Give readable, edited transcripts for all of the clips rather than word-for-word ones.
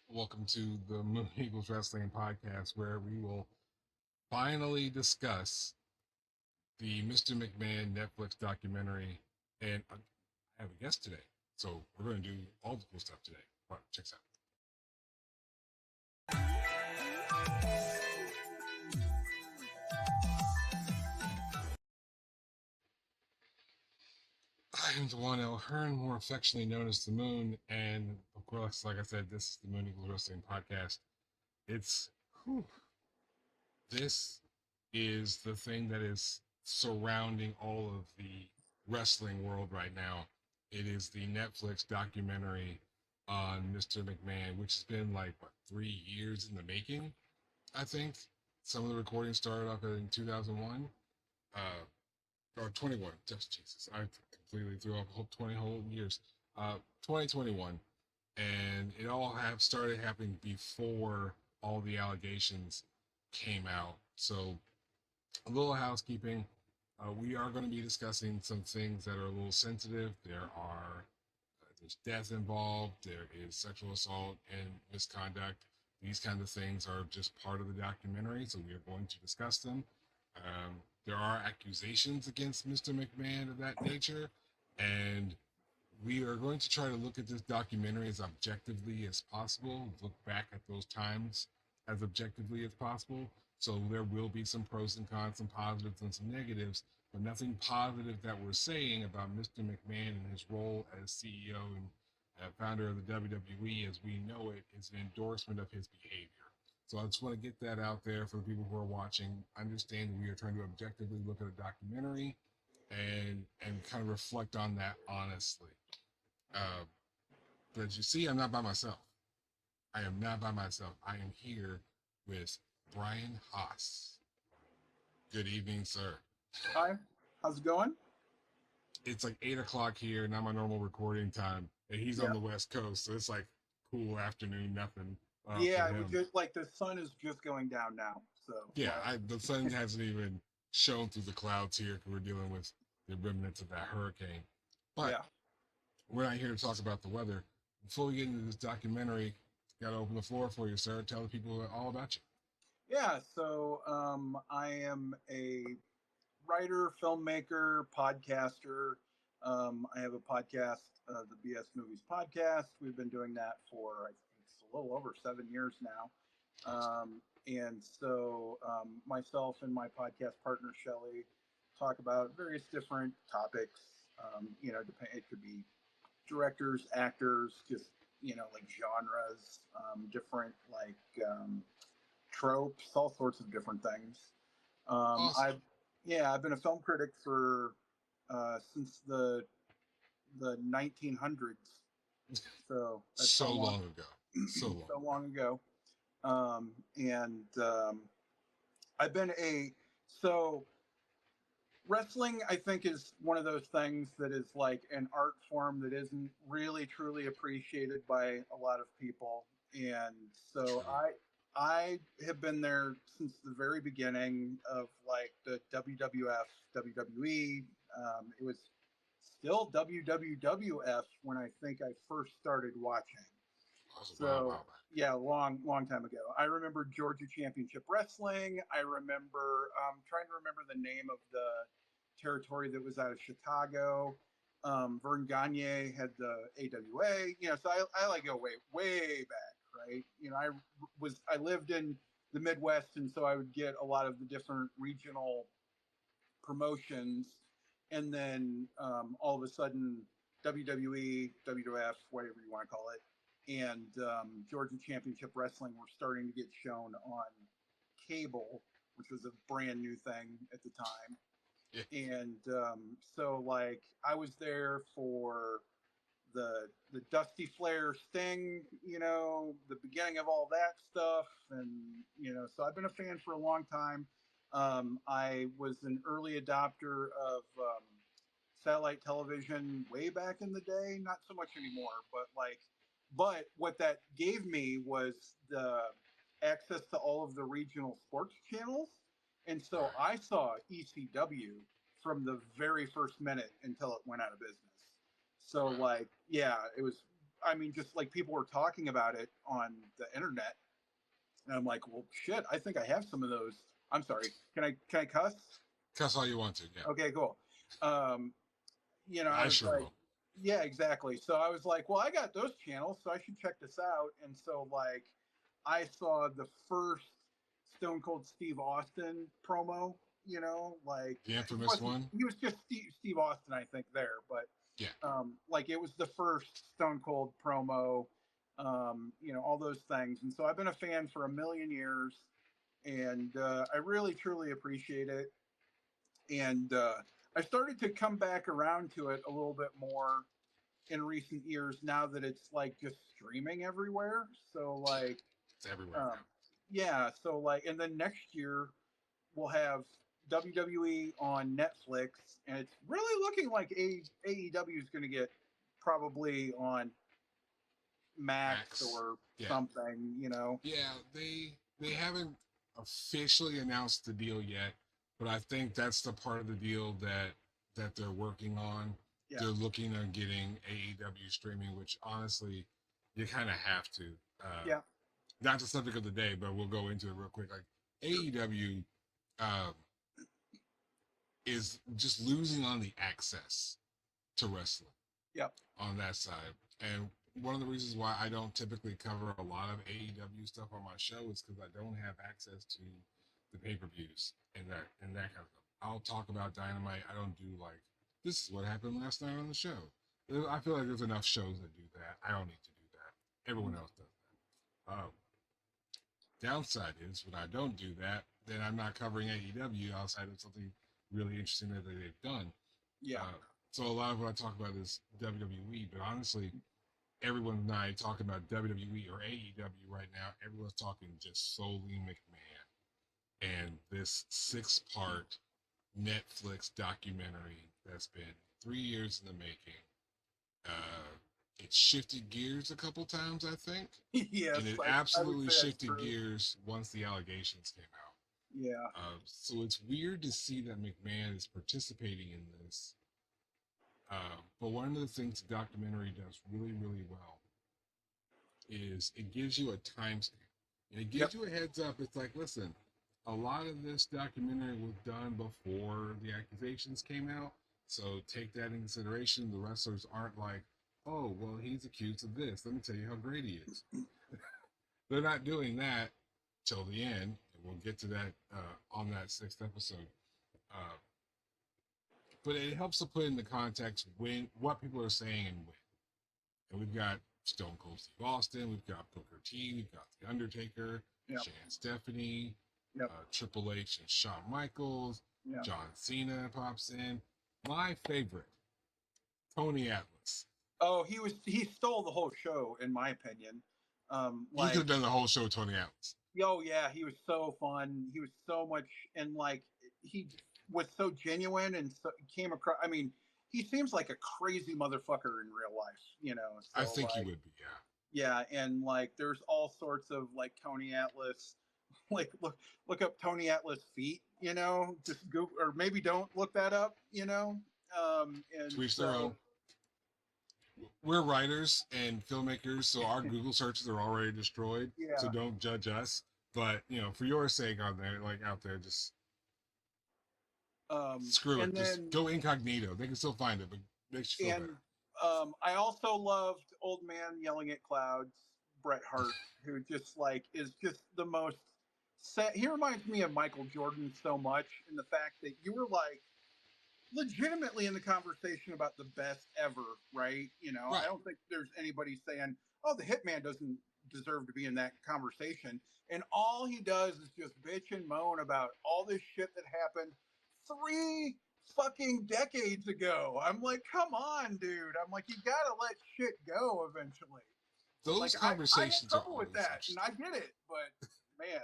Welcome to the Moon Eagles Wrestling Podcast, where we will finally discuss the Mr. McMahon Netflix documentary. And I have a guest today, so we're going to do all the cool stuff today. All right, check this out. I am the one O'Hearn, more affectionately known as the Moon, and of course, like I said, this is the Moon Eagles Wrestling Podcast. It's whew, this is the thing that is surrounding all of the wrestling world right now. It is the Netflix documentary on Mr. McMahon, which has been like what 3 years in the making. I think some of the recording started off in 2001 or 21. Just Jesus, I completely threw off whole 20 whole years. 2021, and it all have started happening before all the allegations came out. So a little housekeeping. We are going to be discussing some things that are a little sensitive. There's death involved. There is sexual assault and misconduct. These kinds of things are just part of the documentary, so we are going to discuss them. There are accusations against Mr. McMahon of that nature, and we are going to try to look at this documentary as objectively as possible, look back at those times as objectively as possible. So there will be some pros and cons, some positives and some negatives, but nothing positive that we're saying about Mr. McMahon and his role as CEO and founder of the WWE as we know it is an endorsement of his behavior. So I just want to get that out there for the people who are watching. Understand that we are trying to objectively look at a documentary and kind of reflect on that honestly. Uh, but as you see, I'm not by myself. I am not by myself. I am here with Brian Haas. Good evening, sir. Hi, how's it going? It's like 8 o'clock here, not my normal recording time, and he's on Yeah, the West Coast, so it's like cool afternoon, nothing for yeah. It was him. just like the sun is just going down now, so Yeah, like, the sun hasn't even shown through the clouds here because we're dealing with the remnants of that hurricane. But yeah, we're not here to talk about the weather. Before we get into this documentary, got to open the floor for you, sir. Tell the people all about you. yeah. I am a writer, filmmaker, podcaster. I have a podcast, the BS Movies podcast. We've been doing that for I think it's a little over 7 years now. Awesome. Myself and my podcast partner Shelly talk about various different topics. It could be directors, actors, just like genres, different tropes, all sorts of different things. Um, Awesome. I've I've been a film critic for since the 1900s, so that's how So long long ago. So long so ago. long ago. And I've been a so wrestling. I think is one of those things that is like an art form that isn't really truly appreciated by a lot of people, and so True. I have been there since the very beginning of like the WWF, WWE. It was still WWF when I think I first started watching. Awesome. Wow, So wow, yeah, long time ago. I remember Georgia Championship Wrestling. I remember trying to remember the name of the territory that was out of Chicago. Vern Gagne had the AWA. So I like go way back, right? I lived in the Midwest, and so I would get a lot of the different regional promotions, and then all of a sudden WWE, WWF, whatever you want to call it, and Georgia Championship Wrestling were starting to get shown on cable, which was a brand new thing at the time. yeah. And like I was there for the Dusty Flair Sting, the beginning of all that stuff, and so I've been a fan for a long time. I was an early adopter of satellite television way back in the day, not so much anymore, but what that gave me was the access to all of the regional sports channels, and so Right. I saw ECW from the very first minute until it went out of business. So Wow. like, yeah, it was. I mean, just like people were talking about it on the internet, and I'm like, well, shit, I think I have some of those. I'm sorry. Can I cuss? Cuss all you want to. Yeah, Okay, cool. Um, I I was sure like, will. yeah, exactly. So I was like, well, I got those channels, so I should check this out. And so like, I saw the first Stone Cold Steve Austin promo. Like The he infamous wasn't. one. He was just Steve Austin, I think, there, but Yeah, like it was the first Stone Cold promo. All those things, and so I've been a fan for a million years, and I really truly appreciate it. And I started to come back around to it a little bit more in recent years now that it's like just streaming everywhere. So like, it's everywhere um, now. yeah. So like, and then next year we'll have WWE on Netflix, and it's really looking like AEW is going to get probably on Max Max. or Yeah, something. yeah. They haven't officially announced the deal yet, but I think that's the part of the deal that they're working on. Yeah. They're looking at getting AEW streaming, which honestly, you kind of have to. Uh, Yeah. Not the subject of the day, but we'll go into it real quick. Like Sure. AEW is just losing on the access to wrestling. Yep. On that side. And one of the reasons why I don't typically cover a lot of AEW stuff on my show is because I don't have access to the pay-per-views and that kind of stuff. I'll talk about Dynamite. I don't do like this is what happened last night on the show. I feel like there's enough shows that do that. I don't need to do that. Everyone else does that. Downside is when I don't do that, then I'm not covering AEW outside of something really interesting that they've done. Yeah. So a lot of what I talk about is WWE, but honestly, everyone and I talking about WWE or AEW right now, everyone's talking just solely McMahon. And this 6-part Netflix documentary that's been 3 years in the making. It shifted gears a couple times, I think. Yes. And it I would absolutely say that's shifted true. gears once the allegations came out. Yeah. So it's weird to see that McMahon is participating in this. But one of the things the documentary does really, really well is it gives you a timestamp. And it gives you a heads up. It's like, listen, a lot of this documentary was done before the accusations came out. So take that into consideration. The wrestlers aren't like, oh, well, he's accused of this. Let me tell you how great he is. They're not doing that till the end. And we'll get to that on that 6th episode. But it helps to put into context what people are saying and when. And we've got Stone Cold Steve Austin, we've got Booker T, we've got The Undertaker, Shan Stephanie, Triple H and Shawn Michaels, John Cena pops in. My favorite, Tony Atlas. Oh, he stole the whole show, in my opinion. He could have done the whole show, Tony Atlas. Oh yeah, he was so fun. He was so much, and like he was so genuine and so came across. I mean, he seems like a crazy motherfucker in real life, So, I think he would be, yeah. Yeah, and like there's all sorts of like Tony Atlas. Like look up Tony Atlas feet, just Google, or maybe don't look that up, And to each their own. We're writers and filmmakers, so our Google searches are already destroyed. Yeah. So don't judge us. But for your sake out there, just screw it. Just go incognito. They can still find it, but makes you feel better. I also loved Old Man Yelling at Clouds, Bret Hart, who just like is just the most. He reminds me of Michael Jordan so much in the fact that you were like legitimately in the conversation about the best ever, right? Right. I don't think there's anybody saying, "Oh, the Hitman doesn't deserve to be in that conversation," and all he does is just bitch and moan about all this shit that happened 3 fucking decades ago. I'm like, come on, dude. I'm like, you gotta let shit go eventually. Those conversations I had trouble with that, and I get it, but man.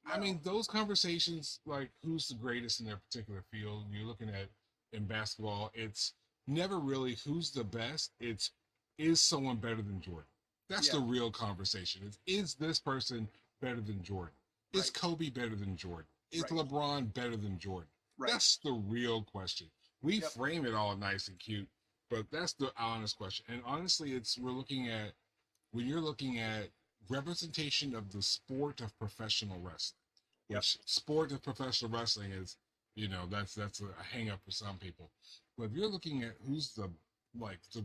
No. I mean, those conversations, like who's the greatest in their particular field, you're looking at in basketball, it's never really who's the best. It's is someone better than Jordan? That's the real conversation. Is this person better than Jordan? Is Kobe better than Jordan? Is LeBron better than Jordan? That's the real question. We frame it all nice and cute, but that's the honest question. And honestly, we're looking at when you're looking at representation of the sport of professional wrestling, Yep. which sport of professional wrestling is, that's a hang up for some people. But if you're looking at who's the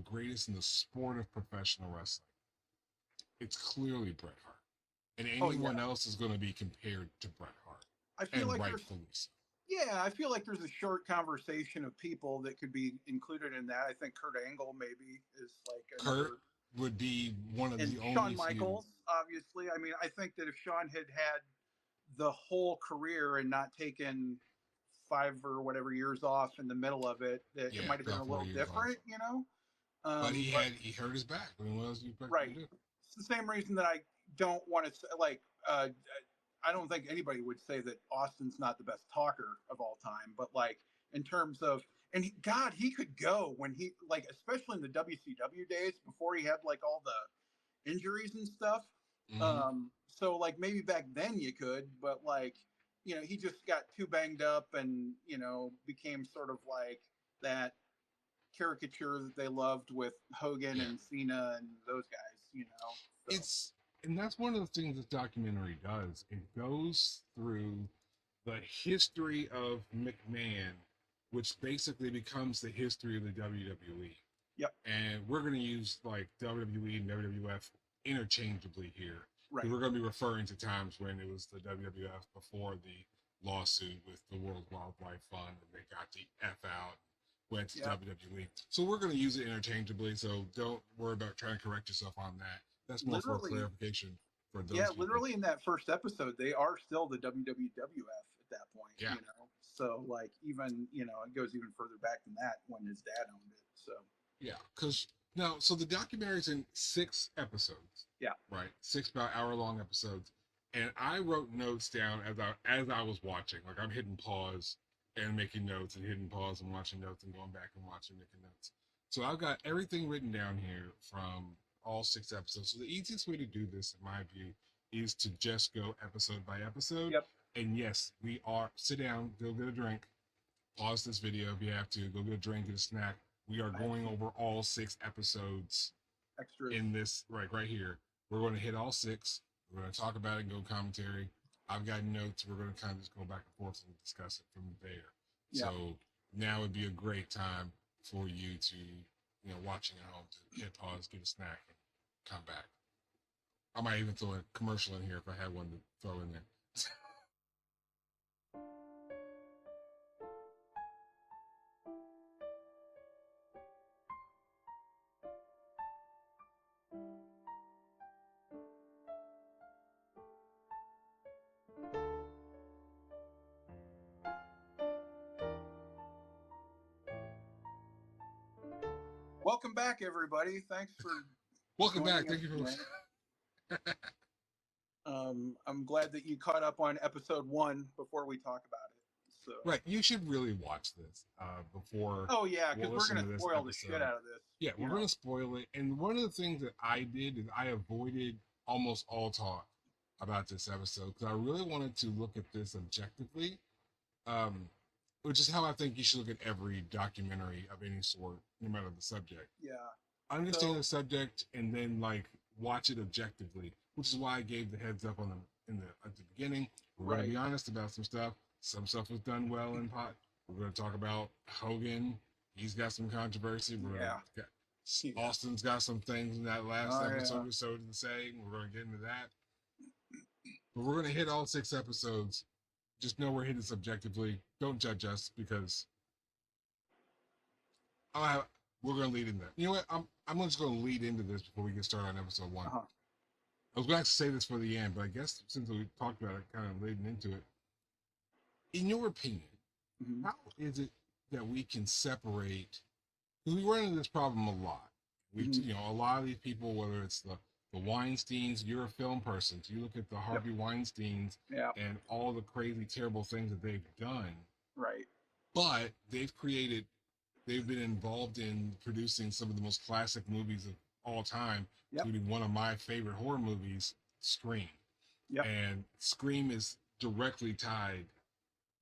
greatest in the sport of professional wrestling, it's clearly Bret Hart. And Oh yeah. anyone else is going to be compared to Bret Hart. I feel And like rightfully so. yeah, I feel like there's a short conversation of people that could be included in that. I think Kurt Angle maybe is like Kurt another, would be one of and the Shawn only few. Michaels, obviously. I mean, I think that if Shawn had the whole career and not taken 5 or whatever years off in the middle of it, that it Yeah, might have been a about four little years off. different, you know. But But he hurt his back. I mean, what else you expect him right, to do? it's the same reason that I don't want to say like. I don't think anybody would say that Austin's not the best talker of all time, but like in terms of, and God, he could go when he like, especially in the WCW days before he had like all the injuries and stuff. Mm-hmm. So like maybe back then you could, but like, he just got too banged up and, became sort of like that caricature that they loved with Hogan Yeah. and Cena and those guys. So. And that's one of the things this documentary does. It goes through the history of McMahon, which basically becomes the history of the WWE. Yep. And we're going to use like WWE and WWF interchangeably here. Right. We're going to be referring to times when it was the WWF before the lawsuit with the World Wildlife Fund, and they got the F out, went to WWE. So we're going to use it interchangeably. So don't worry about trying to correct yourself on that. That's more for clarification for those. Yeah, people. literally in that first episode, they are still the WWF at that point. Yeah. So like even it goes even further back than that when his dad owned it. So yeah, because now so the documentary's in 6 episodes. Yeah. Right, 6 about hour-long episodes, and I wrote notes down as I was watching. Like I'm hitting pause and making notes, and hitting pause and watching notes, and going back and watching, making notes. So I've got everything written down here from all 6 episodes. So the easiest way to do this, in my view, is to just go episode by episode. Yep. And yes, sit down, go get a drink, pause this video if you have to, go get a drink, get a snack. We are going over all 6 episodes. Extras. In this right here. We're going to hit all 6. We're going to talk about it and go commentary. I've got notes. We're going to kind of just go back and forth and discuss it from there. Yeah. So now would be a great time for you to, watching at home, to hit pause, get a snack, and come back. I might even throw a commercial in here if I had one to throw in there. Welcome back, everybody. Thanks for welcome back. Thank you for I'm glad that you caught up on episode 1 before we talk about it. So right, you should really watch this before. Oh yeah, because we're going to spoil the shit out of this. Yeah, we're going to spoil it. And one of the things that I did is I avoided almost all talk about this episode because I really wanted to look at this objectively, which is how I think you should look at every documentary of any sort, no matter the subject. Yeah. Understand the subject and then watch it objectively, which is why I gave the heads up at the beginning. We're going to be honest about some stuff. Some stuff was done well in pot. We're going to talk about Hogan. He's got some controversy. Austin's got some things in that last episode or so to say. We're going to get into that. But we're going to hit all 6 episodes. Just know we're hitting subjectively. Don't judge us because we're going to lead into that. You know what? I'm just going to lead into this before we get started on episode 1. Uh-huh. I was going to say this for the end, but I guess since we talked about it, kind of leading into it. In your opinion, how is it that we can separate? Because we run into this problem a lot. A lot of these people, whether it's the Weinsteins, you're a film person, so you look at the Harvey Weinsteins and all the crazy, terrible things that they've done. Right. But they've been involved in producing some of the most classic movies of all time, including one of my favorite horror movies, Scream. Yep. And Scream is directly tied.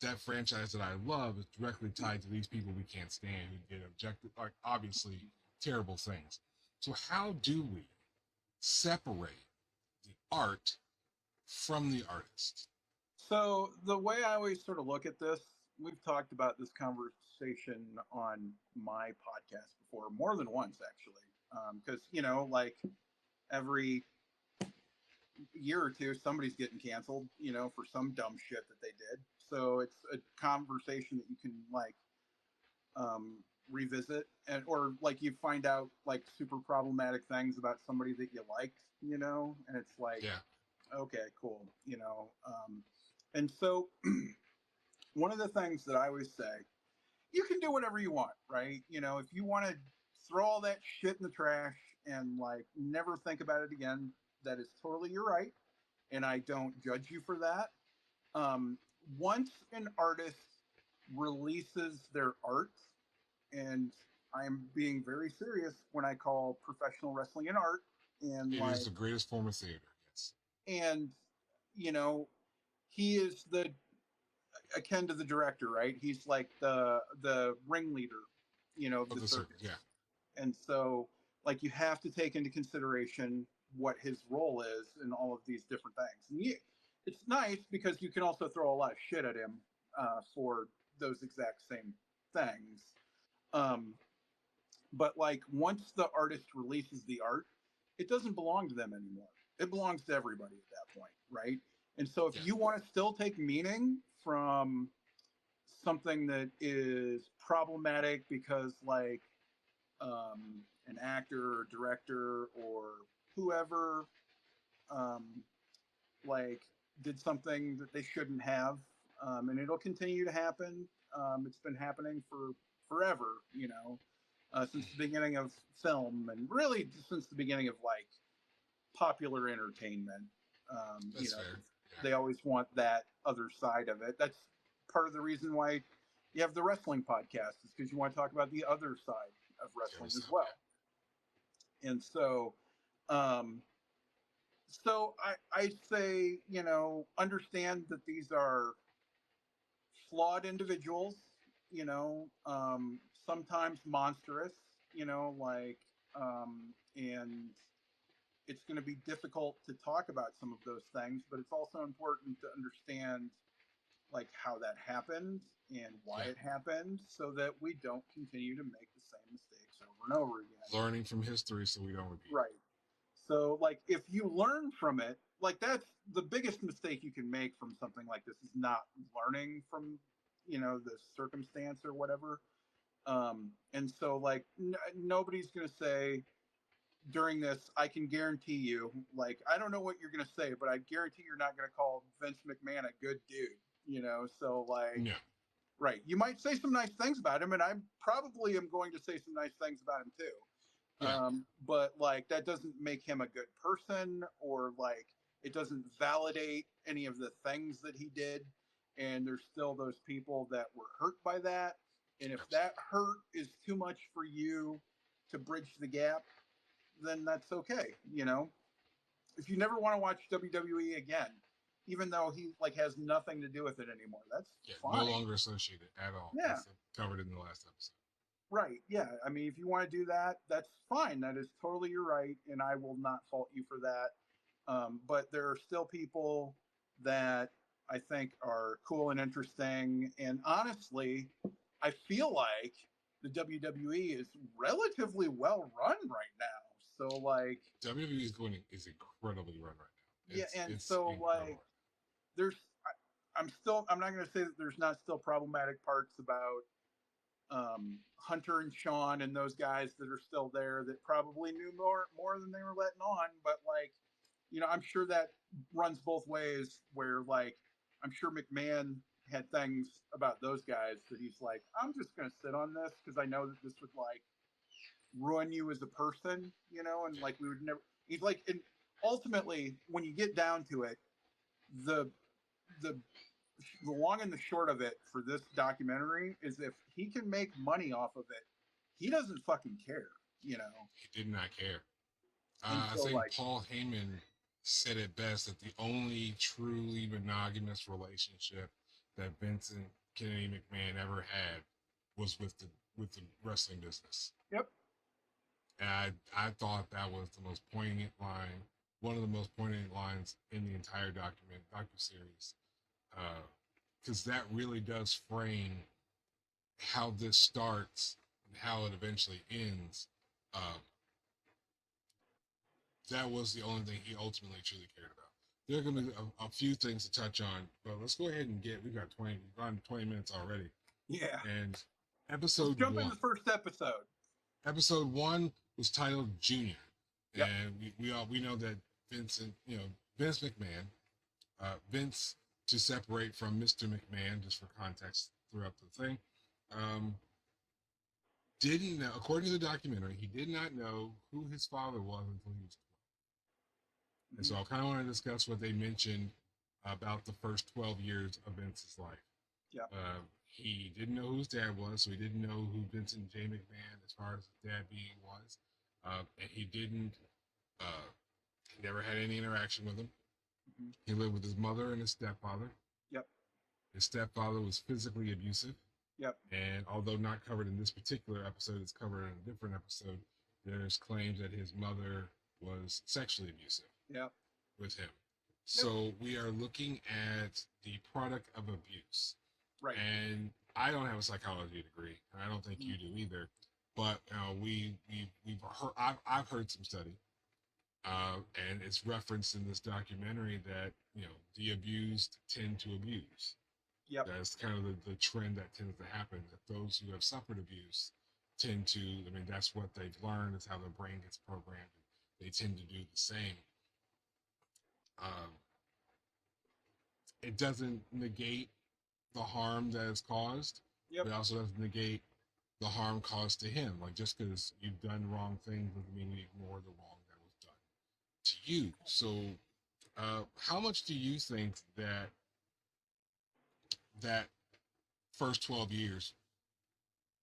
That franchise that I love is directly tied to these people we can't stand who did obviously terrible things. So how do we separate the art from the artist. So the way I always sort of look at this, we've talked about this conversation on my podcast before, more than once actually, because like every year or two, somebody's getting canceled, for some dumb shit that they did. So it's a conversation that you can like revisit, or like you find out like super problematic things about somebody that you liked, and it's like, Yeah. okay, cool, and so one of the things that I always say, you can do whatever you want, right? If you want to throw all that shit in the trash and like never think about it again, that is totally your right, and I don't judge you for that. Um, Once an artist releases their art, and I'm being very serious when I call professional wrestling an art, and It is like, the greatest form of theater. Yes. and you know, he is the akin to the director, right? He's like the ringleader, of Of the the circus. circus, Yeah. and so like you have to take into consideration what his role is in all of these different things. And it's nice because you can also throw a lot of shit at him for those exact same things. Um, but like once the artist releases the art, it doesn't belong to them anymore. It belongs to everybody at that point, right? And so if Yeah. you want to still take meaning from something that is problematic because like an actor or director or whoever um, like did something that they shouldn't have, and it'll continue to happen. It's been happening for forever, since the beginning of film, and really since the beginning of like popular entertainment. That's fair. Yeah. They always want that other side of it. That's part of the reason why you have the wrestling podcast, is because you want to talk about the other side of wrestling as well. And um, I say, understand that these are flawed individuals, sometimes monstrous, like, and it's going to be difficult to talk about some of those things, but it's also important to understand like how that happened and why Yeah. it happened, so that we don't continue to make the same mistakes over and over again. Learning from history so we don't repeat. Right. So like if you learn from it, like that's the biggest mistake you can make from something like this, is not learning from, the circumstance or whatever. And so like nobody's going to say during this, I can guarantee you, like, I don't know what you're going to say, but I guarantee you're not going to call Vince McMahon a good dude, So like, No. right. You might say some nice things about him, and I probably am going to say some nice things about him too. Yeah. But like that doesn't make him a good person, or like it doesn't validate any of the things that he did. And there's still those people that were hurt by that. And if that hurt is too much for you to bridge the gap, then that's okay. If you never want to watch WWE again, even though he like has nothing to do with it anymore, that's fine. No longer associated at all. Yeah. That's covered in the last episode. Right. Yeah. I mean, if you want to do that, that's fine. That is totally your right, and I will not fault you for that. But there are still people that I think are cool and interesting. And honestly, I feel like the WWE is relatively well run right now. So like WWE is incredibly run right now. It's so like there's I'm not going to say that there's not still problematic parts about Hunter and Sean and those guys that are still there that probably knew more than they were letting on. But like, I'm sure that runs both ways, where like, I'm sure McMahon had things about those guys that he's like, I'm just going to sit on this because I know that this would like ruin you as a person, and like we would never, he's like, and ultimately when you get down to it, the long and the short of it for this documentary is if he can make money off of it, he doesn't fucking care, He did not care. So, I think like, Paul Heyman said it best, that the only truly monogamous relationship that Vincent Kennedy McMahon ever had was with the wrestling business. Yep. And I thought that was the most poignant line, one of the most poignant lines in the entire docuseries, because that really does frame how this starts and how it eventually ends. Um, that was the only thing he ultimately truly cared about. There are going to be a few things to touch on, but let's go ahead and we've got 20 minutes already. Yeah. And Let's episode jump one. into the first episode. Episode one was titled Junior. Yep. And we know that Vince McMahon, Vince, to separate from Mr. McMahon, just for context throughout the thing, didn't know, according to the documentary, he did not know who his father was until he was 12. And so I kind of want to discuss what they mentioned about the first 12 years of Vince's life. Yeah. He didn't know who his dad was, so he didn't know who Vincent J. McMahon, as far as his dad being, was. And he never had any interaction with him. Mm-hmm. He lived with his mother and his stepfather. Yep. His stepfather was physically abusive. Yep. And although not covered in this particular episode, it's covered in a different episode. There's claims that his mother was sexually abusive. Yep. With him. So we are looking at the product of abuse. Right. And I don't have a psychology degree, and I don't think you do either. But we've heard, I've heard some study, and it's referenced in this documentary that the abused tend to abuse. Yep. That's kind of the trend that tends to happen. That those who have suffered abuse tend to. I mean, that's what they've learned. It's how their brain gets programmed. They tend to do the same. It doesn't negate the harm that is caused. Yep. But it also doesn't negate the harm caused to him. Like, just because you've done wrong things doesn't mean you ignore the wrong that was done to you. So, how much do you think that first 12 years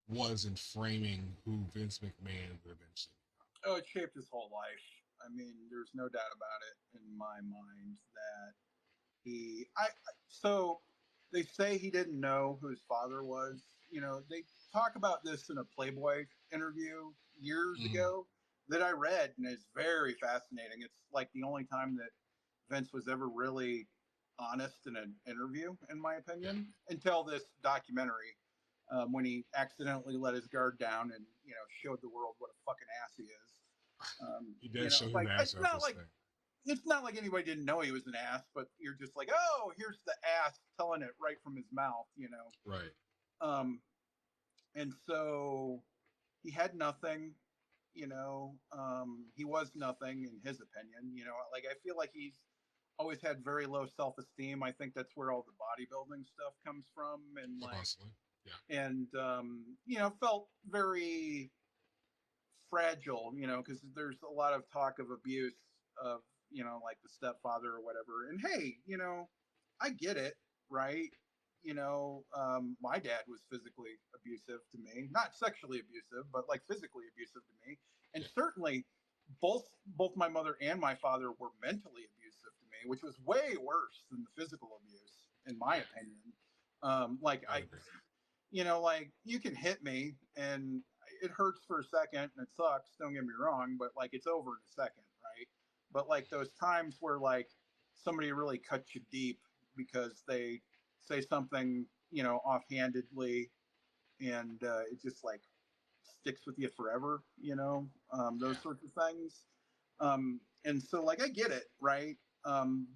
was in framing who Vince McMahon would eventually become? Oh, it shaped his whole life. I mean, there's no doubt about it in my mind that so they say he didn't know who his father was. They talk about this in a Playboy interview years ago that I read, and it's very fascinating. It's like the only time that Vince was ever really honest in an interview, in my opinion, until this documentary, when he accidentally let his guard down and showed the world what a fucking ass he is. He did show his ass. It's not like anybody didn't know he was an ass, but you're just like, oh, here's the ass telling it right from his mouth, Right. And so he had nothing, he was nothing in his opinion, like I feel like he's always had very low self-esteem. I think that's where all the bodybuilding stuff comes from, and possibly. Yeah. And felt very fragile, because there's a lot of talk of abuse of like the stepfather or whatever. And hey, I get it, right? My dad was physically abusive to me, not sexually abusive, but like physically abusive to me. And certainly both my mother and my father were mentally abusive to me, which was way worse than the physical abuse, in my opinion. Like you can hit me and it hurts for a second and it sucks, don't get me wrong, but like it's over in a second, right? But like those times where like somebody really cuts you deep because they say something, offhandedly, and it just like sticks with you forever, those sorts of things. And so like I get it, right?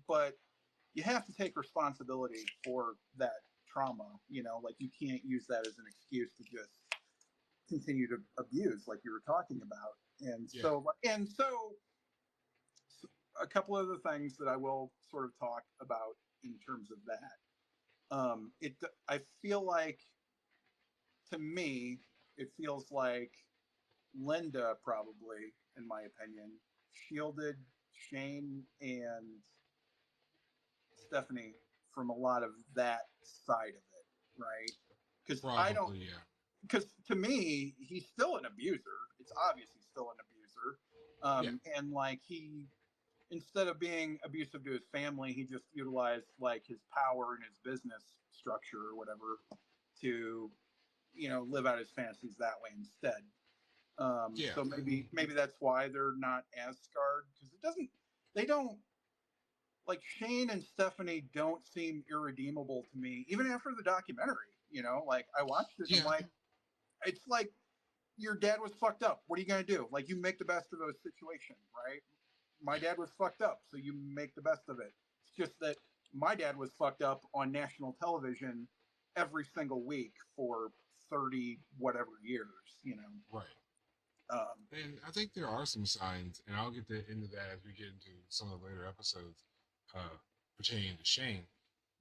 But you have to take responsibility for that trauma, like you can't use that as an excuse to just continue to abuse like you were talking about. And so a couple of the things that I will sort of talk about in terms of that. I feel like, to me, it feels like Linda probably, in my opinion, shielded Shane and Stephanie from a lot of that side of it, right? Because because to me, he's still an abuser. It's obvious he's still an abuser. And like instead of being abusive to his family, he just utilized like his power and his business structure or whatever to, live out his fantasies that way instead. Yeah, So and maybe that's why they're not as scarred because it doesn't. They don't like Shane and Stephanie don't seem irredeemable to me, even after the documentary. You know, like I watched it and I'm yeah, like, it's like your dad was fucked up. What are you gonna do? Like you make the best of those situations, right? My yeah, dad was fucked up, so you make the best of it. It's just that my dad was fucked up on national television every single week for 30 whatever years, you know. right. Um, And I think there are some signs, and I'll get into that as we get into some of the later episodes uh, pertaining to Shane.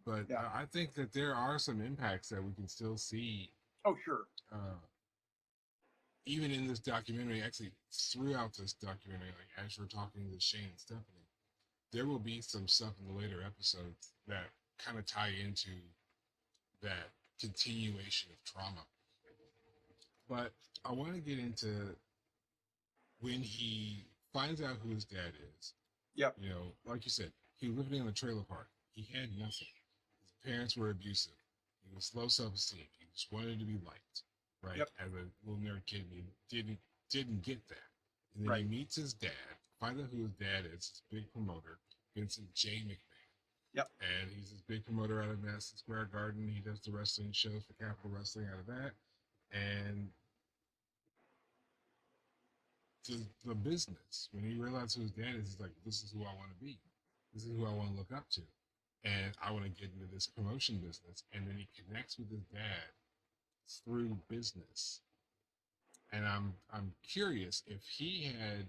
But yeah. I think that there are some impacts that we can still see, Oh, sure. uh, even in this documentary. Actually, throughout this documentary, like as we're talking to Shane and Stephanie, there will be some stuff in the later episodes that kind of tie into that continuation of trauma. But I want to get into when he finds out who his dad is. Yep. You know, like you said, he was living in a trailer park. He had nothing. His parents were abusive. He was low self-esteem. He just wanted to be liked, right? Yep. As a little nerd kid, he didn't get that. And then he Right. meets his dad. Find out who his dad is. This big promoter, Vincent J. McMahon, Yep. and he's this big promoter out of Madison Square Garden. He does the wrestling shows for Capital Wrestling out of that, and the business. When he realized who his dad is, he's like, this is who I want to be. This is who I want to look up to. And I want to get into this promotion business. And then he connects with his dad through business. And I'm curious if he had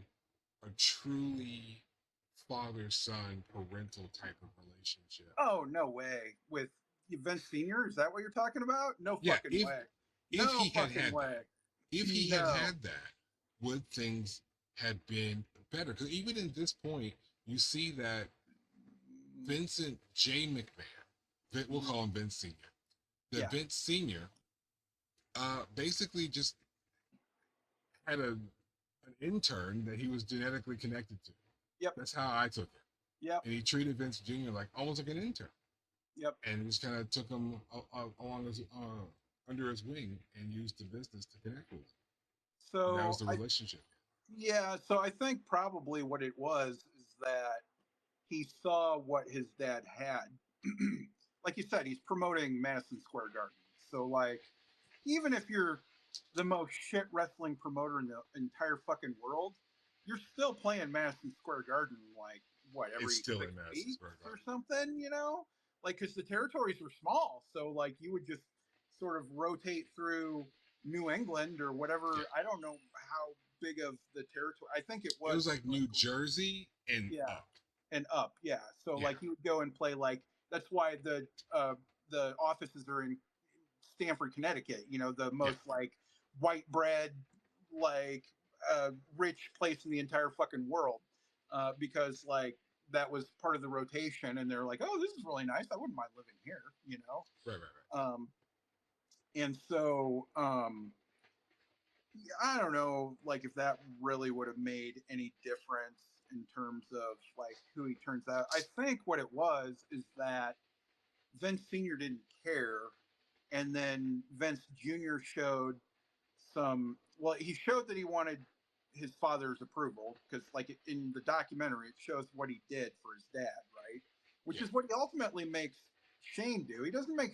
a truly father son parental type of relationship. Oh, no way. With Vince Senior, is that what you're talking about? No Yeah, fucking way. if No he had fucking had way. that, if he No. had that, would things had been better? Because even in this point, you see that Vincent J. McMahon, we'll call him Vince Senior. That Yeah. Vince Senior, basically just had an intern that he was genetically connected to. Yep. That's how I took it. Yep. And he treated Vince Jr. like almost like an intern, Yep. and just kind of took him along his under his wing and used the business to connect with him. And that was So the I relationship. yeah, so I think probably what it was is that he saw what his dad had. Like you said, he's promoting Madison Square Garden. So like even if you're the most shit wrestling promoter in the entire fucking world, you're still playing Madison Square Garden like what It's every still six in Madison weeks Square or Garden. something, you know? Like because the territories were small, so like you would just sort of rotate through New England or Yeah, whatever. I don't know how big of the territory. I think it it was was like New New England. Jersey and Yeah, up. and up. Yeah, so Yeah, like you would go and play like that's why the offices are in Stamford, Connecticut. You know, the yeah, most like white bread, like rich place in the entire fucking world, because like that was part of the rotation, and they're like, oh, this is really nice. I wouldn't mind living here. You know, right, right, right. and so I don't know, like if that really would have made any difference in terms of like who he turns out. I think what it was is that Vince Senior didn't care, and then Vince Jr. showed some. Well, he showed that he wanted his father's approval because, like in the documentary, it shows what he did for his dad, right? Which Yeah, is what he ultimately makes Shane do. He doesn't make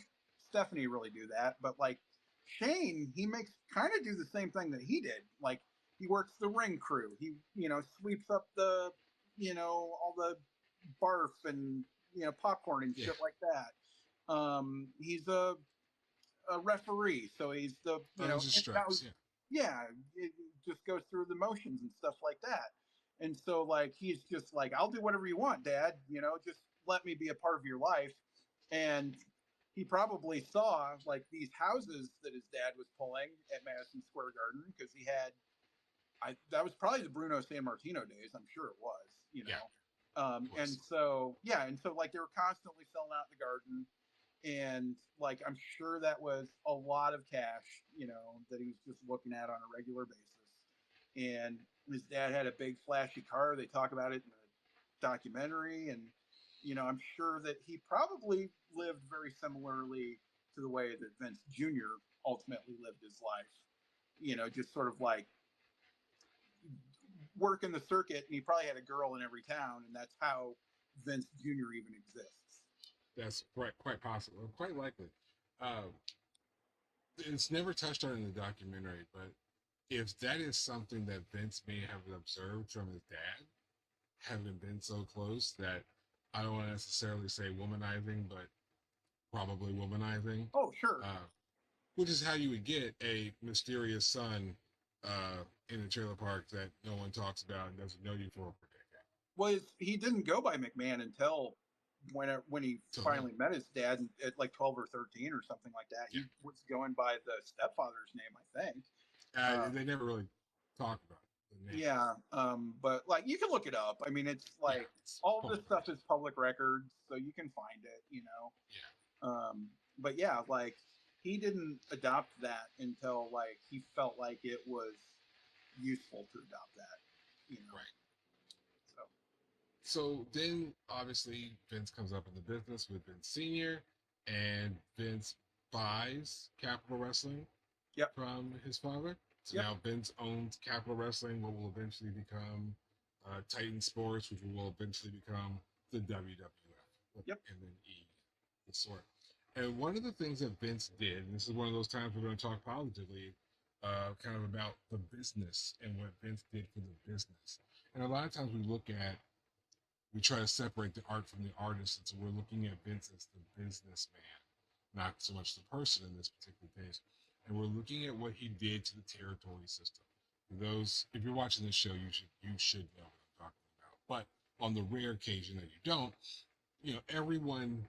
Stephanie really do that, but like Shane, he makes kind of do the same thing that he did. Like he works the ring crew. He sweeps up the all the barf and popcorn and yeah. shit like that. He's a referee, so he's the Earns his and that was stripes. Yeah, yeah, it just goes through the motions and stuff like that. And so like he's just like, I'll do whatever you want, Dad. Just let me be a part of your life. And he probably saw like these houses that his dad was pulling at Madison Square Garden because he had that was probably the Bruno San Martino days. I'm sure it was, yeah, it And was. so yeah, and so like they were constantly selling out the garden, and like I'm sure that was a lot of cash, that he was just looking at on a regular basis. And his dad had a big flashy car. They talk about it in the documentary, and I'm sure that he probably lived very similarly to the way that Vince Jr. ultimately lived his life. Just sort of like working the circuit, and he probably had a girl in every town, and that's how Vince Jr. even exists. That's quite possible, quite likely. Uh, it's never touched on in the documentary, but if that is something that Vince may have observed from his dad, having been so close that I don't want to necessarily say womanizing, but probably womanizing, Oh, sure. which is how you would get a mysterious son in a trailer park that no one talks about and doesn't know you for a decade. Was he didn't go by McMahon until when he finally met his dad at like 12 or 13 or something like that. Yeah. He was going by the stepfather's name, I think. They never really talk about it. Yeah, but like you can look it up. I mean, it's like all this stuff is public records, so you can find it. Yeah. But yeah, like he didn't adopt that until like he felt like it was useful to adopt that. Right. So. So then, obviously, Vince comes up in the business with Vince Senior, and Vince buys Capital Wrestling from his father. So now Vince owns Capital Wrestling, what will eventually become Titan Sports, which will eventually become the WWF. Yep. And then the sort. And one of the things that Vince did, and this is one of those times we're going to talk positively, kind of about the business and what Vince did for the business. And a lot of times we try to separate the art from the artist, and so we're looking at Vince as the businessman, not so much the person in this particular case. And we're looking at what he did to the territory system. For those, if you're watching this show, you should know what I'm talking about. But on the rare occasion that you don't, everyone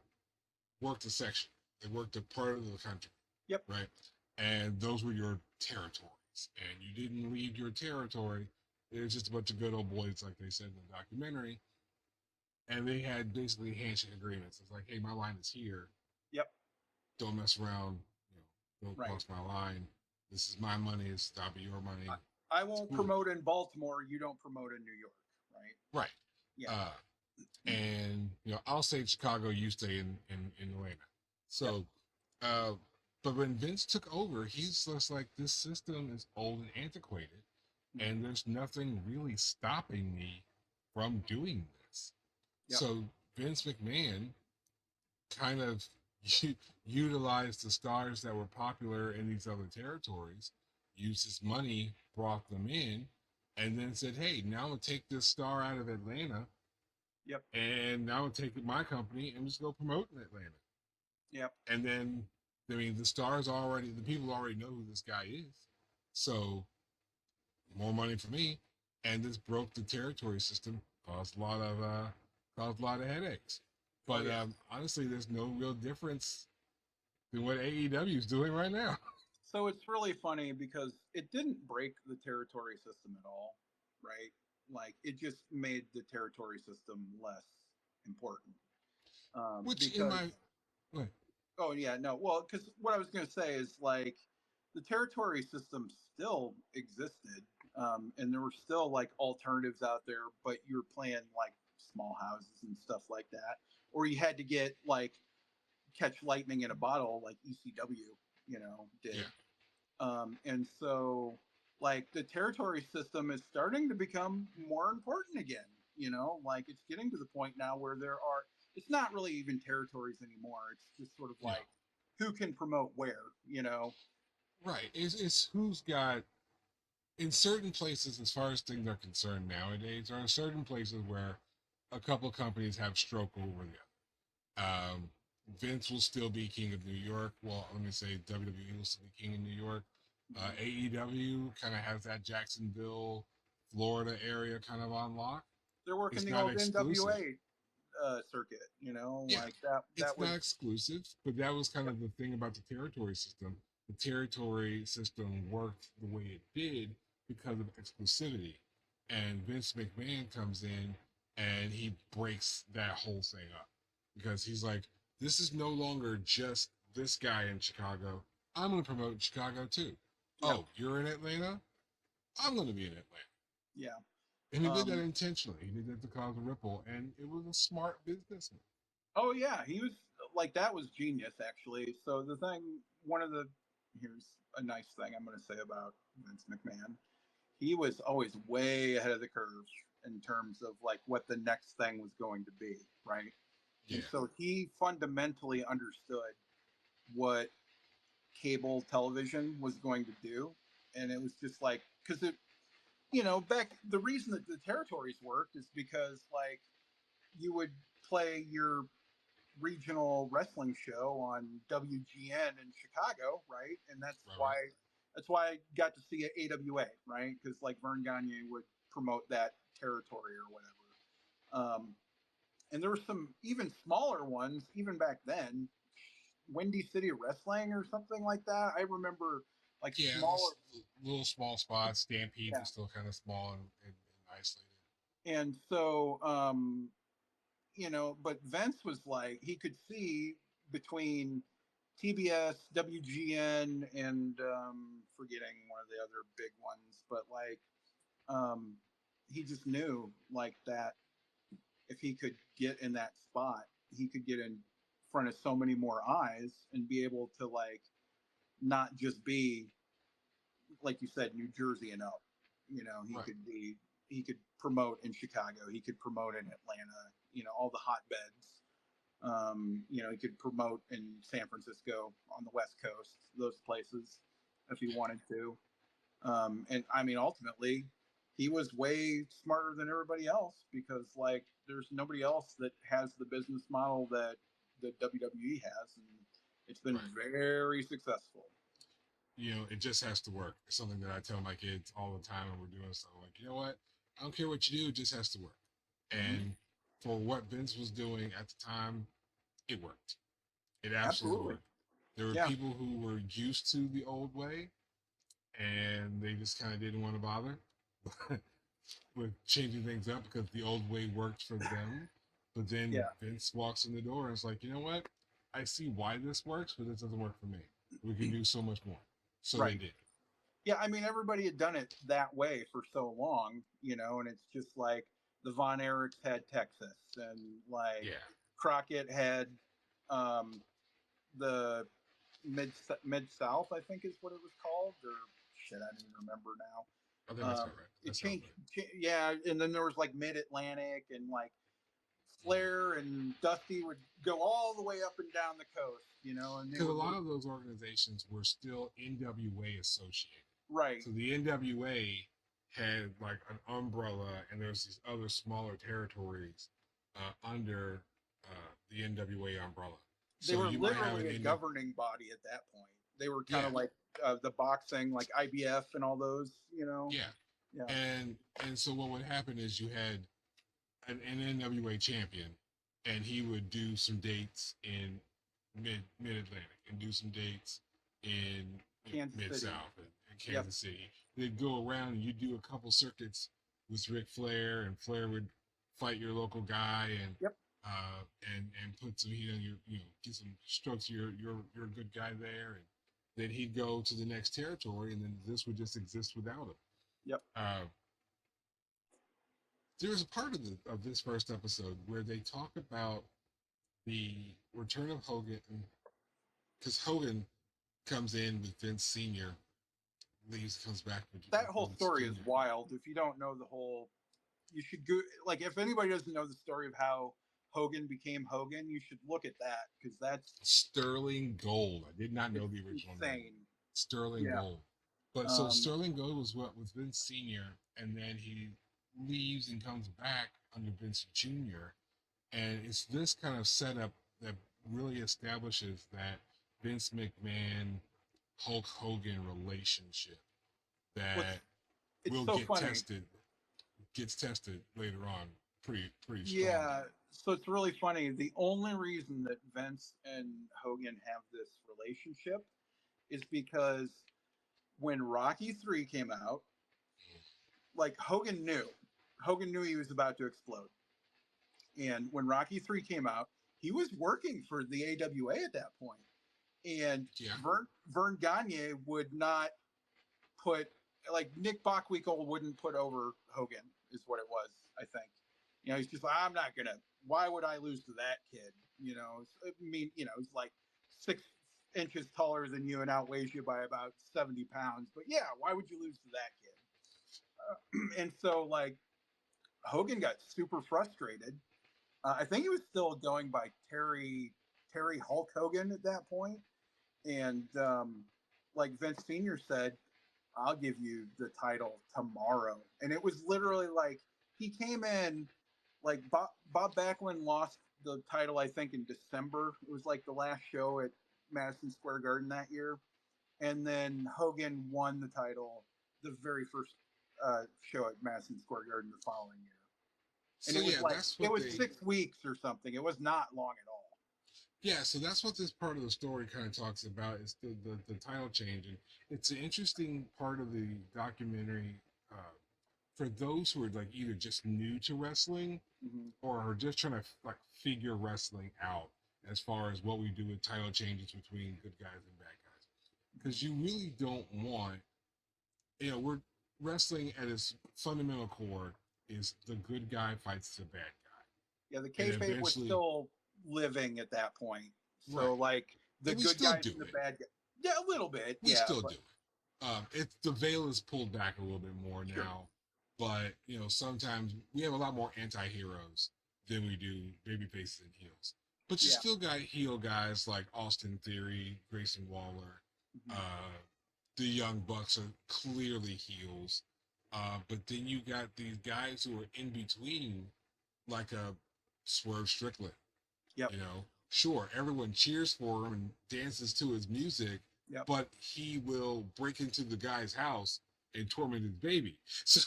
worked a section. They worked a part of the country. Yep. Right. And those were your territories. And you didn't leave your territory. It was just a bunch of good old boys, like they said in the documentary. And they had basically handshake agreements. It's like, hey, my line is here. Yep. Don't mess around. Don't cross my line. This is my money. It's not your money. I won't promote in Baltimore. You don't promote in New York, right? Right. Yeah. And I'll stay in Chicago. You stay in Atlanta. So, but when Vince took over, he's just like, this system is old and antiquated, and there's nothing really stopping me from doing this. Yep. So Vince McMahon kind of utilized the stars that were popular in these other territories, used his money, brought them in, and then said, hey, now I'm going to take this star out of Atlanta. Yep. And now I'm going to take my company and just go promote in Atlanta. Yep. And then, the people already know who this guy is. So, more money for me. And this broke the territory system, caused a lot of headaches. But honestly, there's no real difference in what AEW is doing right now. So it's really funny because it didn't break the territory system at all, right? Like it just made the territory system less important. Oh yeah, no. Well, because what I was going to say is like the territory system still existed, and there were still like alternatives out there, but you're playing like small houses and stuff like that, or you had to get like catch lightning in a bottle like ECW, did. Yeah. And so like the territory system is starting to become more important again, like it's getting to the point now where it's not really even territories anymore. It's just sort of like who can promote where, Right. It's who's got, in certain places, as far as things are concerned nowadays, there are certain places where a couple of companies have stroke over the other. Vince will still be king of New York. Well, let me say WWE will still be king of New York. AEW kind of has that Jacksonville, Florida area kind of on lock. They're working the old NWA circuit, like that. It's not exclusive, but that was kind of the thing about the territory system. The territory system worked the way it did because of exclusivity. And Vince McMahon comes in and he breaks that whole thing up because he's like, this is no longer just this guy in Chicago. I'm going to promote Chicago too. Yep. Oh, you're in Atlanta? I'm going to be in Atlanta. Yeah. And he did that intentionally. He did that to cause a ripple, and it was a smart businessman. Oh, yeah. He was, like, that was genius, actually. So here's a nice thing I'm going to say about Vince McMahon. he was always way ahead of the curve in terms of like what the next thing was going to be, right? Yeah. And so he fundamentally understood what cable television was going to do, and it was just like because it, back the reason that the territories worked is because like you would play your regional wrestling show on WGN in Chicago, right? And Right. Right. that's why I got to see AWA, right? Because like Vern Gagne would promote that territory or whatever. And there were some even smaller ones, even back then, Windy City Wrestling or something like that. I remember like Yeah. smaller, This little small spots. Stampede yeah. was still kind of small and isolated. And so, but Vince was like, he could see between TBS, WGN, and forgetting one of the other big ones, but like, um, he just knew like that if he could get in that spot, he could get in front of so many more eyes and be able to like not just be like you said, New Jersey and up. Right. He could promote in Chicago, he could promote in Atlanta, all the hotbeds. He could promote in San Francisco on the West Coast, those places, if he wanted to. And I mean, ultimately, he was way smarter than everybody else because, like, there's nobody else that has the business model that the WWE has, and it's been Right. very successful. It just has to work. It's something that I tell my kids all the time when we're doing stuff. Like, you know what? I don't care what you do, it just has to work. Mm-hmm. And for what Vince was doing at the time, it worked. It absolutely Absolutely. worked. There were Yeah. people who were used to the old way and they just kind of didn't want to bother with changing things up because the old way worked for them. But then Yeah. Vince walks in the door and it's like, you know what? I see why this works, but this doesn't work for me. We can do so much more. So they Right. did. Yeah. I mean, everybody had done it that way for so long, and it's just like the Von Erichs had Texas, and like Yeah. Crockett had um, the mid South, I think is what it was called, or shit, I don't even remember I think now. that's about right. It That sounds changed, right. yeah, and then there was like Mid Atlantic, and like Yeah. Flair and Dusty would go all the way up and down the coast, and they Because a would lot work of those organizations were still NWA associated. right. So the NWA had like an umbrella, and there's these other smaller territories under the NWA umbrella. They So were you might have an literally a NW. governing body at that point. They were kind Yeah, of like the boxing, like IBF and all those. yeah, Yeah. and so what would happen is you had an NWA champion, and he would do some dates in mid Atlantic and do some dates in Kansas mid City. South and Yep. Kansas City. They'd go around and you do a couple circuits with Ric Flair, and Flair would fight your local guy Yep. and put some heat on your get some strokes. You're a good guy there, and then he'd go to the next territory, and then this would just exist without him. Yep. There's a part of this first episode where they talk about the return of Hogan, because Hogan comes in with Vince Senior, leaves, comes back with That whole Vince story is Junior. wild. If you don't know the whole, you should go. Like, if anybody doesn't know the story of how Hogan became Hogan, you should look at that because Sterling Gold. I did not know it's the original name. insane. Sterling Yeah. Gold. But so Um, Sterling Gold was what with Vince Senior, and then he leaves and comes back under Vince Junior, and it's this kind of setup that really establishes that Vince McMahon Hulk Hogan relationship what's that it's will so funny. gets tested later on pretty strongly. Yeah. So it's really funny. The only reason that Vince and Hogan have this relationship is because when Rocky 3 came out, like Hogan knew he was about to explode. And when Rocky 3 came out, he was working for the AWA at that point. And Yeah. Vern Gagne would not put, like, Nick Bockwinkel wouldn't put over Hogan, is what it was, I think. He's just like, I'm not going to, why would I lose to that kid? I mean, he's like 6 inches taller than you and outweighs you by about 70 pounds. But yeah, why would you lose to that kid? And so like Hogan got super frustrated. I think he was still going by Terry Hulk Hogan at that point, and like Vince Senior said, "I'll give you the title tomorrow," and it was literally like he came in like Bob Backlund lost the title I think in December. It was like the last show at Madison Square Garden that year, and then Hogan won the title the very first show at Madison Square Garden the following year. And So yeah, that's it what was they 6 weeks or something. It was not long at all. yeah, so that's what this part of the story kind of talks about is the title change, and it's an interesting part of the documentary for those who are like either just new to wrestling Mm-hmm. or are just trying to like figure wrestling out as far as what we do with title changes between good guys and bad guys, because you really don't want, we're wrestling at its fundamental core is the good guy fights the bad guy, Yeah, the and kayfabe was eventually, still living at that point. right, So like the and we good still guys do and the it. bad guys. Yeah, a little bit. We Yeah, still but do it. It's the veil is pulled back a little bit more sure. now, but sometimes we have a lot more anti-heroes than we do baby faces and heels. But you Yeah. still got heel guys like Austin Theory, Grayson Waller. Mm-hmm. The Young Bucks are clearly heels, but then you got these guys who are in between, like a Swerve Strickland. Yep. Sure, everyone cheers for him and dances to his music, Yep. but he will break into the guy's house and torment his baby. So,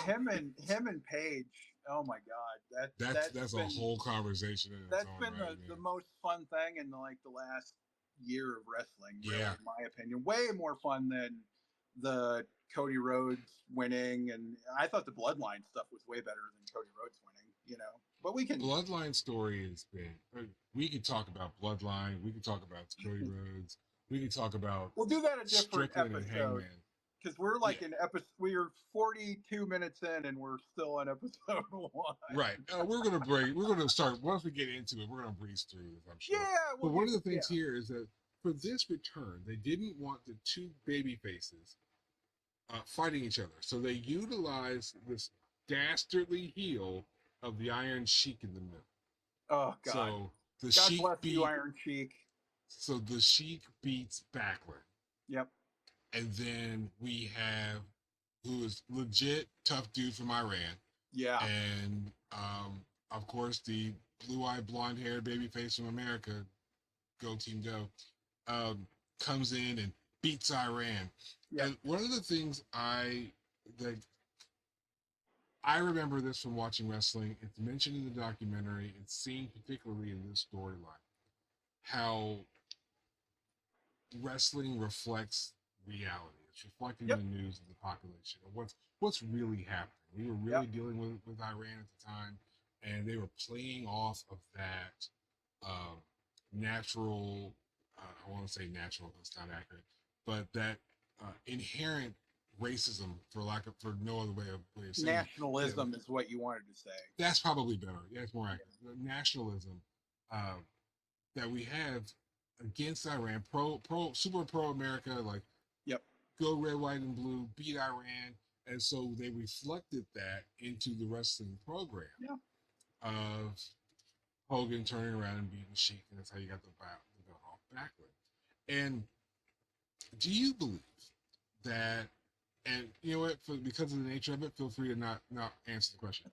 him and Paige. Oh my God, that's a whole conversation in its that's own been right, the man. most fun thing in like the last year of wrestling. Really, Yeah, in my opinion, way more fun than the Cody Rhodes winning. And I thought the Bloodline stuff was way better than Cody Rhodes winning. But we can. Bloodline story has been. We could talk about Bloodline. We could talk about Cody Rhodes. We could talk about We'll do that a different Strickland and episode Hangman. because we're Yeah, like in episode. We're 42 minutes in, and we're still on episode 1. right. We're gonna break. We're gonna start once we get into it. We're gonna breeze through this, I'm sure. Yeah, But we'll one get. of the Yeah, things here is that for this return, they didn't want the two baby faces fighting each other, so they utilized this dastardly heel of the Iron Sheik in the middle. oh God. So the God Sheik bless you, beat. Iron Sheik. So the Sheik beats Backlund, Yep. and then we have who is legit tough dude from Iran, Yeah. and of course the blue-eyed, blonde-haired babyface from America, Go Team Go, comes in and beats Iran. Yep. And one of the things that I remember this from watching wrestling. It's mentioned in the documentary. It's seen particularly in this storyline how wrestling reflects reality. It's reflecting Yep. the news of the population of what's really happening. We were really Yep. dealing with Iran at the time, and they were playing off of that natural. I want to say natural, that's not accurate, but that inherent racism, for no other way of saying Nationalism is what you wanted to say. that's probably better. Yeah, it's more accurate. The nationalism uh, that we have against Iran, super pro America, like Yep. go red, white, and blue, beat Iran, and so they reflected that into the wrestling program Yeah. of Hogan turning around and beating Sheik, and that's how you got the belt off Backlund. And do you believe that? And you know what? Because of the nature of it, feel free to not answer the question.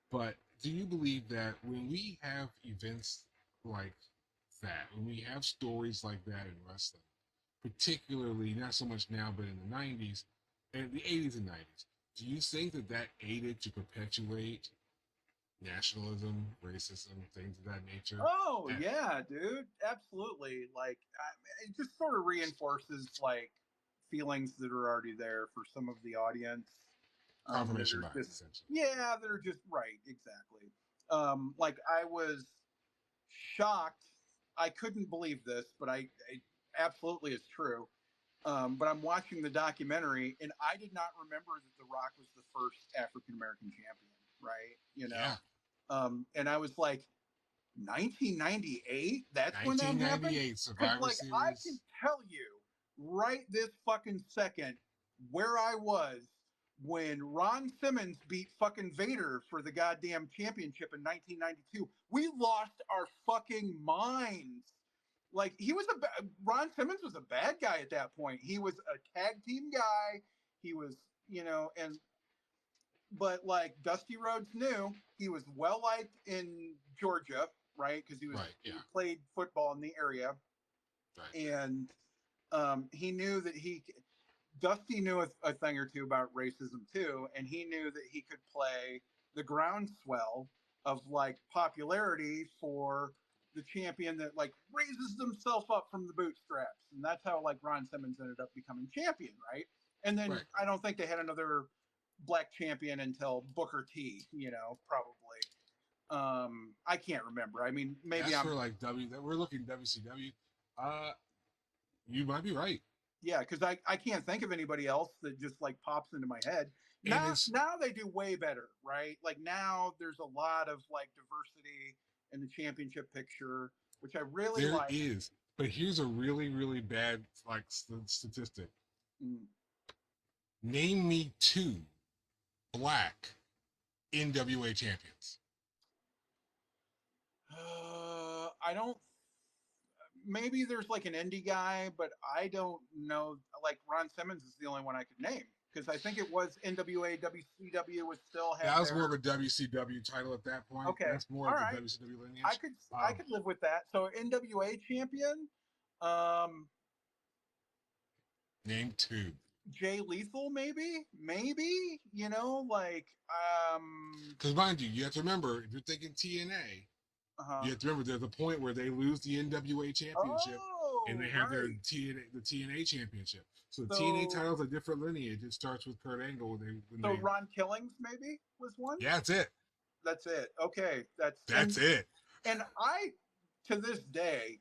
But do you believe that when we have events like that, when we have stories like that in wrestling, particularly not so much now, but in the 90s and the 80s and 90s, do you think that aided to perpetuate nationalism, racism, things of that nature? Oh yeah, dude. Absolutely. Like it just sort of reinforces like feelings that are already there for some of the audience. Confirmation bias, essentially. Yeah, they're just right. Exactly. Like I was shocked. I couldn't believe this, but I absolutely is true. But I'm watching the documentary, and I did not remember that The Rock was the first African American champion. Right? Yeah. And I was like, 1998. That's when that happened. 1998 Survivor Like Series. I can tell you right this fucking second where I was when Ron Simmons beat fucking Vader for the goddamn championship in 1992. We lost our fucking minds. Like Ron Simmons was a bad guy at that point. He was a tag team guy. He was, and but like Dusty Rhodes knew he was well liked in Georgia, right? Because he played football in the area, Right. and he knew that Dusty knew a thing or two about racism too, and he knew that he could play the groundswell of like popularity for the champion that like raises himself up from the bootstraps, and that's how like Ron Simmons ended up becoming champion, right? And then I don't think they had another black champion until Booker T, probably. I can't remember. I mean, maybe that's for like we're looking WCW. You might be right. Yeah, because I can't think of anybody else that just like pops into my head. Now they do way better, right? Like now there's a lot of like diversity in the championship picture, which I really like. There is, but here's a really, really bad like statistic. Mm. Name me 2 black NWA champions. I don't. Maybe there's like an indie guy, but I don't know. Like Ron Simmons is the only one I could name because I think it was NWA, WCW was still had. That was more of a WCW title at that point. Okay, that's more of the WCW lineage. I could live with that. So NWA champion. Name 2. Jay Lethal, maybe, because mind you have to remember, if you're thinking TNA, you have to remember there's a point where they lose the NWA championship and they have the TNA championship. So the TNA title's a different lineage. It starts with Kurt Angle. Ron Killings maybe was one. Yeah, that's it. That's it. Okay, that's it. And I, to this day,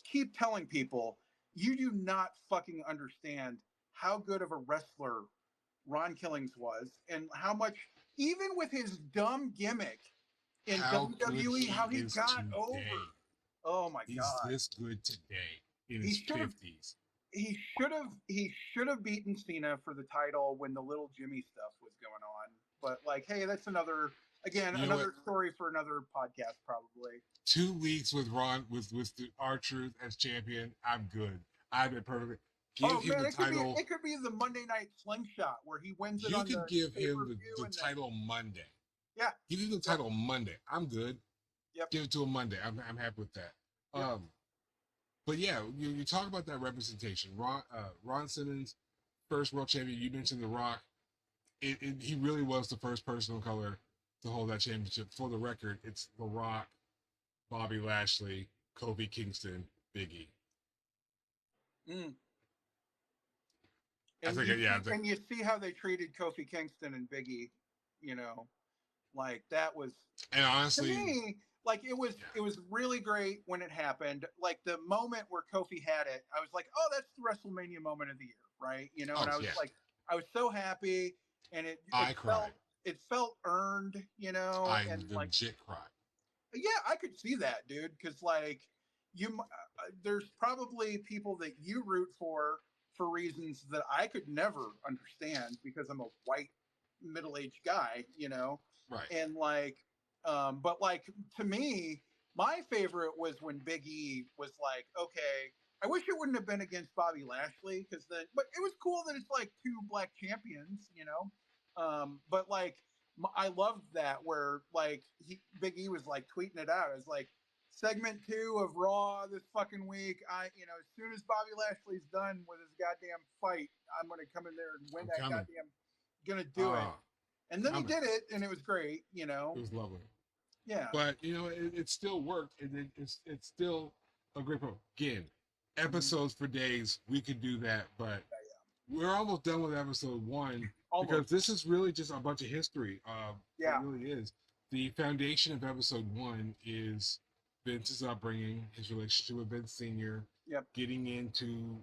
keep telling people you do not fucking understand how good of a wrestler Ron Killings was, and how much, even with his dumb gimmick in WWE, how he got over. Oh my God, he's this good today in his 50s. He should have beaten Cena for the title when the little Jimmy stuff was going on. But like, hey, that's another story for another podcast, probably. 2 weeks with Ron with the R-Truth as champion, I'm good. I've been perfectly. Give him the title. It could be the Monday Night Slingshot where he wins it. You could give him the title Monday. Yeah. Give him the title Monday. I'm good. Yep. Give it to him Monday. I'm happy with that. Yep. But yeah, you talk about that representation. Ron Simmons, first world champion. You mentioned The Rock. He really was the first person of color to hold that championship. For the record, it's The Rock, Bobby Lashley, Kofi Kingston, Big E. Mm. And you see how they treated Kofi Kingston and Big E, like that was. And honestly, to me, like it was really great when it happened. Like the moment where Kofi had it, I was like, oh, that's the WrestleMania moment of the year, right? And I was like, I was so happy, and it felt earned, I and legit cried. Yeah, I could see that, dude, because like there's probably people that you root for reasons that I could never understand because I'm a white middle-aged guy, Right. And like, but like to me, my favorite was when Big E was like, okay, I wish it wouldn't have been against Bobby Lashley but it was cool that it's like 2 black champions, but like I loved that where like Big E was like tweeting it out as like, segment 2 of Raw this fucking week. As soon as Bobby Lashley's done with his goddamn fight, I'm gonna come in there and win gonna do it. And then he did it, and it was great. It was lovely. Yeah, but it still worked, and it's still a great program. Again, episodes for days. We could do that, but we're almost done with episode 1 because this is really just a bunch of history. It really is. The foundation of episode 1 is Vince's upbringing, his relationship with Vince Sr., getting into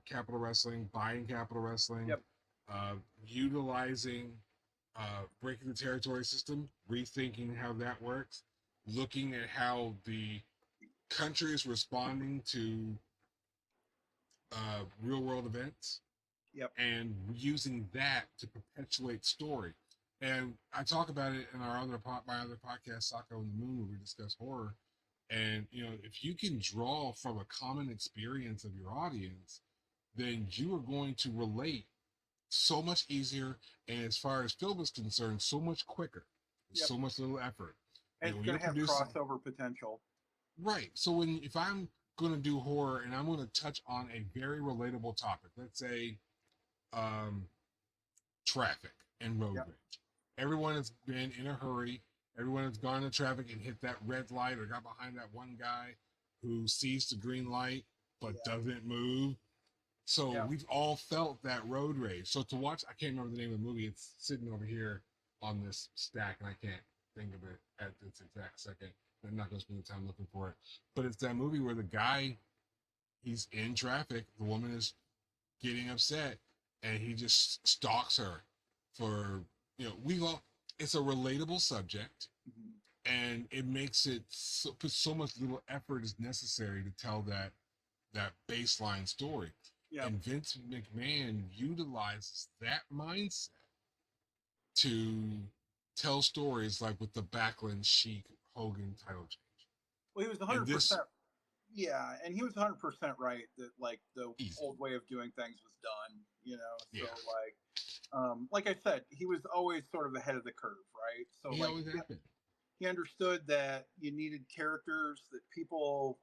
Capital Wrestling, buying Capital Wrestling, utilizing breaking the territory system, rethinking how that works, looking at how the country is responding to real world events, Yep. and using that to perpetuate story. And I talk about it in my other podcast, Sako and the Moon, where we discuss horror. And if you can draw from a common experience of your audience, then you are going to relate so much easier, and as far as film is concerned, so much quicker, Yep. so much little effort. And it's When going you're to have producing, crossover potential. right? So if I'm going to do horror and I'm going to touch on a very relatable topic, let's say um, traffic and road Yep. rage. Everyone has been in a hurry. Everyone has gone to traffic and hit that red light or got behind that one guy who sees the green light but doesn't move. So we've all felt that road rage. So to watch, I can't remember the name of the movie. It's sitting over here on this stack, and I can't think of it at this exact second. I'm not going to spend the time looking for it. But it's that movie where the guy, he's in traffic, the woman is getting upset, and he just stalks her for, we all, it's a relatable subject, and it makes it put so much little effort is necessary to tell that baseline story. Yep. And Vince McMahon utilizes that mindset to tell stories like with the Backlund Sheik Hogan title change. Well, he was 100%. Yeah, and he was 100% right that like the old way of doing things was done. So like I said, he was always sort of ahead of the curve, right? So he always happened. He understood that you needed characters that people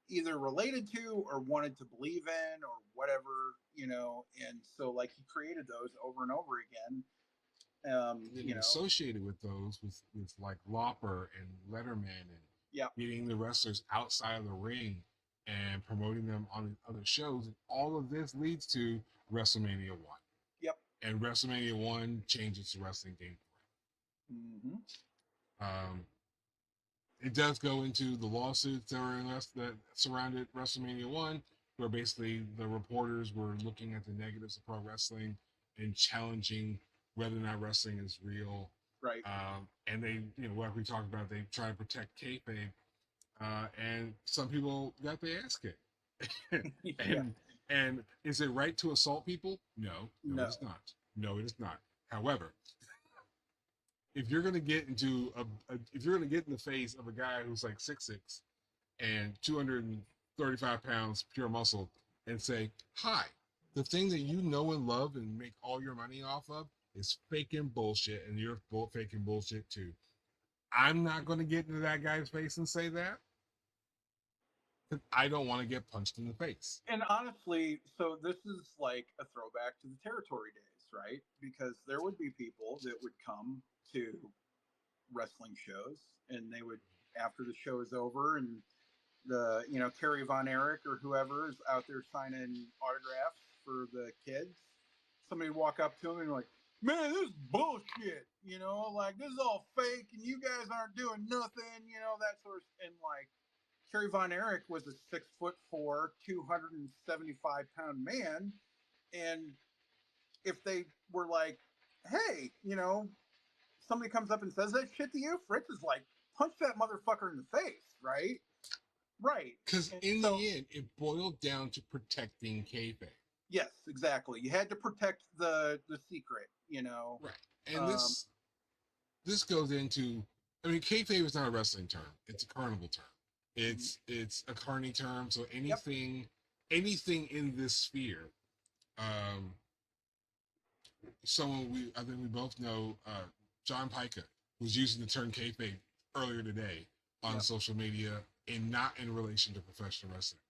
either related to or wanted to believe in or whatever, and so like he created those over and over again. Associated with those with like Lauper and Letterman and getting the wrestlers outside of the ring and promoting them on other shows, and all of this leads to WrestleMania 1. Yep. And WrestleMania 1 changes the wrestling game. It does go into the lawsuits that surrounded WrestleMania 1, where basically the reporters were looking at the negatives of pro wrestling and challenging whether or not wrestling is real. Right. And they, like we talked about, they try to protect kayfabe. And some people got their ass kicked. And is it right to assault people? No, it is not. No, it is not. However, if you're gonna get into if you're gonna get in the face of a guy who's like 6'6" and 235 pounds pure muscle and say, "Hi, the thing that you know and love and make all your money off of is faking bullshit, and you're faking bullshit too," I'm not gonna get into that guy's face and say that, because I don't want to get punched in the face. And honestly, so this is like a throwback to the territory days, right? Because there would be people that would come to wrestling shows, and they would, after the show is over and the Kerry Von Erich or whoever is out there signing autographs for the kids, somebody would walk up to him and like, "Man, this is bullshit, like this is all fake and you guys aren't doing nothing," that sort of, and like Kerry Von Erich was a 6'4", 275-pound man, and if they were like, "Hey, somebody comes up and says that shit to you," Fritz is like, "Punch that motherfucker in the face," right? Right. Because in the end, it boiled down to protecting kayfabe. Yes, exactly. You had to protect the secret, Right. And this goes into, I mean, kayfabe is not a wrestling term; it's a carnival term. It's a carny term. So anything in this sphere, I think we both know, John Pica was using the term kayfabe earlier today on social media, and not in relation to professional wrestling.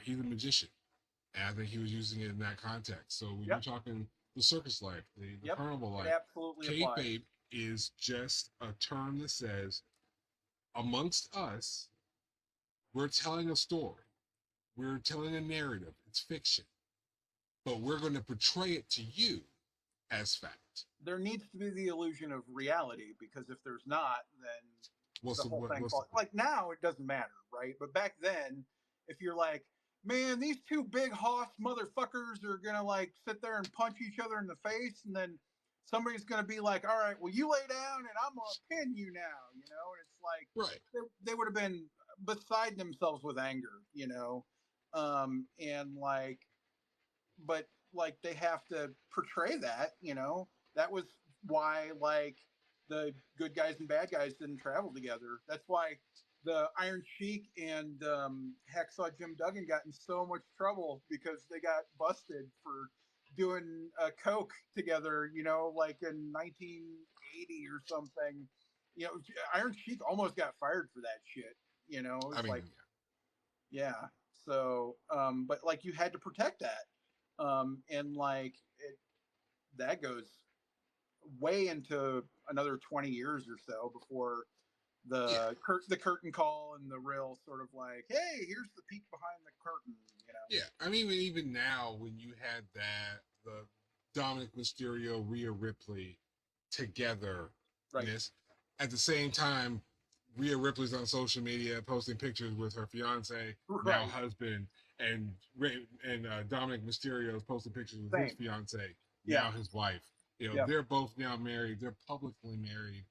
He's a magician, and I think he was using it in that context. So when you're talking the circus life, the carnival life, kayfabe is just a term that says, amongst us, we're telling a story, we're telling a narrative. It's fiction, but we're going to portray it to you as fact. There needs to be the illusion of reality, because if there's not, then the whole thing falls. Like now, it doesn't matter, right? But back then, if you're like, "Man, these two big hoss motherfuckers are gonna like sit there and punch each other in the face," and then somebody's gonna be like, "All right, well, you lay down and I'm gonna pin you now," and it's like, right, they would have been beside themselves with anger, and like, but like they have to portray that, you know. That was why like the good guys and bad guys didn't travel together. That's why the Iron Sheik and Hacksaw Jim Duggan got in so much trouble because they got busted for doing coke together, you know, like in 1980 or something. You know, Iron Sheik almost got fired for that shit. You know, I it's mean, like, yeah. So, but like you had to protect that, and like that goes way into another 20 years or so before yeah, the curtain call and the real sort of like, hey, here's the peek behind the curtain, you know. yeah. I mean, even now when you had that the Dominic Mysterio, Rhea Ripley together in Right. this, at the same time, Rhea Ripley's on social media posting pictures with her fiance, now Right. husband, and Dominic Mysterio is posting pictures with his Same. fiance, Yeah. now his wife. You know, Yeah. they're both now married. They're publicly married.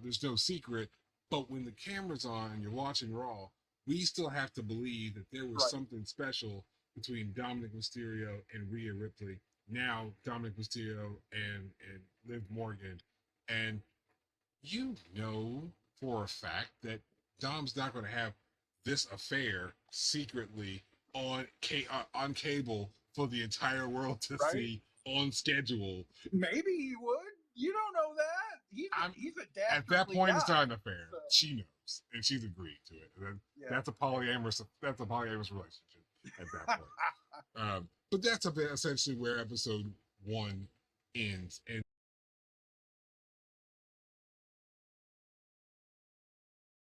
There's no secret. But when the camera's on and you're watching Raw, we still have to believe that there was Right. something special between Dominic Mysterio and Rhea Ripley. Now Dominic Mysterio and Liv Morgan, and you know for a fact that Dom's not going to have this affair secretly on cable for the entire world to Right. see on schedule. Maybe he would. You don't know that. I'm He's a At that dastardly point, it's guy. not an affair. So She knows, and she's agreed to it. yeah. That's a polyamorous. That's a polyamorous relationship at that point. But that's essentially where episode 1 ends. And